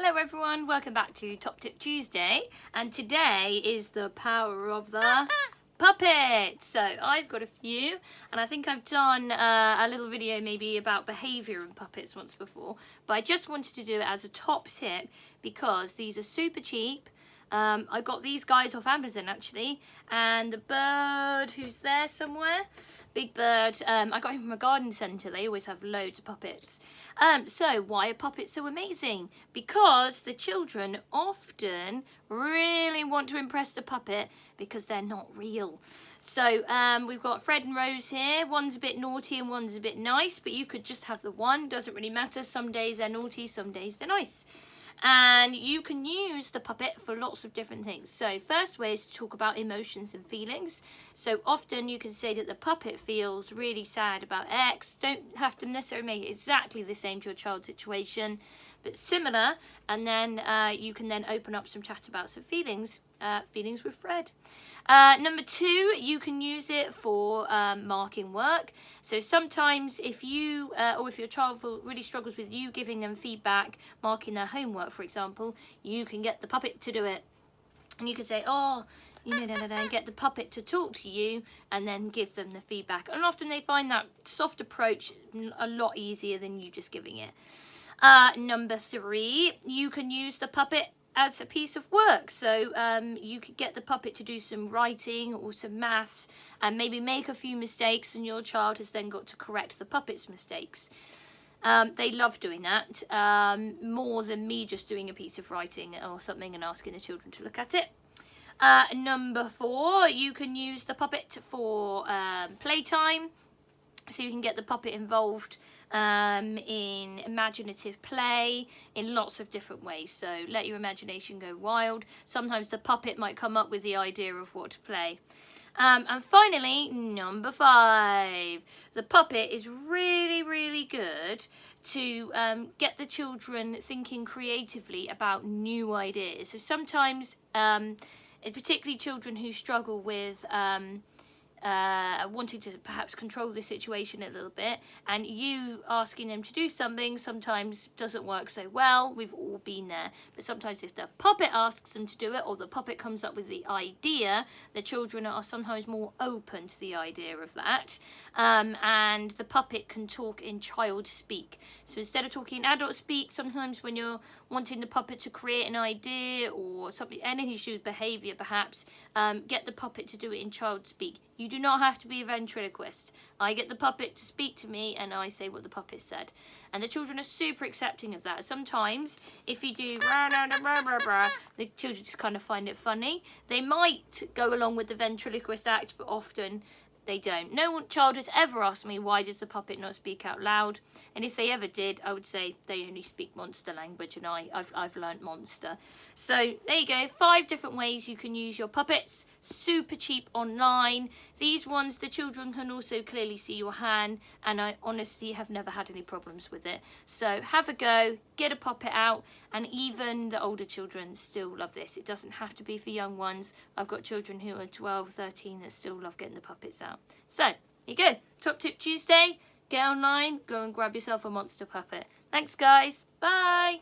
Hello everyone, welcome back to Top Tip Tuesday, and today is the power of the puppet. So I've got a few, and I think I've done a little video maybe about behaviour in puppets once before, but I just wanted to do it as a top tip because these are super cheap. I got these guys off Amazon actually, and the bird who's there somewhere, big bird, I got him from a garden centre. They always have loads of puppets. So why are puppets so amazing? Because the children often really want to impress the puppet because they're not real. So we've got Fred and Rose here. One's a bit naughty and one's a bit nice, but you could just have the one, doesn't really matter. Some days they're naughty, some days they're nice. And you can use the puppet for lots of different things. So first way is to talk about emotions and feelings. So often you can say that the puppet feels really sad about X. Don't have to necessarily make it exactly the same to your child's situation, but similar. And then you can then open up some chat about some feelings. Feelings with Fred. Number two, you can use it for marking work. So sometimes if you or if your child really struggles with you giving them feedback, marking their homework, for example, you can get the puppet to do it. And you can say, oh, get the puppet to talk to you and then give them the feedback. And often they find that soft approach a lot easier than you just giving it. Number three, you can use the puppet as a piece of work. So you could get the puppet to do some writing or some maths and maybe make a few mistakes, and your child has then got to correct the puppet's mistakes. They love doing that more than me just doing a piece of writing or something and asking the children to look at it. Number four, you can use the puppet for playtime. So you can get the puppet involved in imaginative play in lots of different ways. So let your imagination go wild. Sometimes the puppet might come up with the idea of what to play. And finally, number five, the puppet is really, really good to get the children thinking creatively about new ideas. So sometimes, particularly children who struggle with wanting to perhaps control the situation a little bit, and you asking them to do something sometimes doesn't work so well. We've all been there. But sometimes if the puppet asks them to do it, or the puppet comes up with the idea, the children are sometimes more open to the idea of that. And the puppet can talk in child speak. So instead of talking in adult speak, sometimes when you're wanting the puppet to create an idea or something, anything to do with behaviour perhaps, get the puppet to do it in child speak. You do not have to be a ventriloquist. I get the puppet to speak to me and I say what the puppet said. And the children are super accepting of that. Sometimes if you do the children just kind of find it funny. They might go along with the ventriloquist act, but often they don't. No child has ever asked me, why does the puppet not speak out loud? And if they ever did, I would say they only speak monster language, and I've learnt monster. So there you go, 5 different ways you can use your puppets. Super cheap online. These ones, the children can also clearly see your hand, and I honestly have never had any problems with it. So have a go, get a puppet out, and even the older children still love this. It doesn't have to be for young ones. I've got children who are 12, 13 that still love getting the puppets out. So, here you go. Top Tip Tuesday. Get online, go and grab yourself a monster puppet. Thanks, guys. Bye.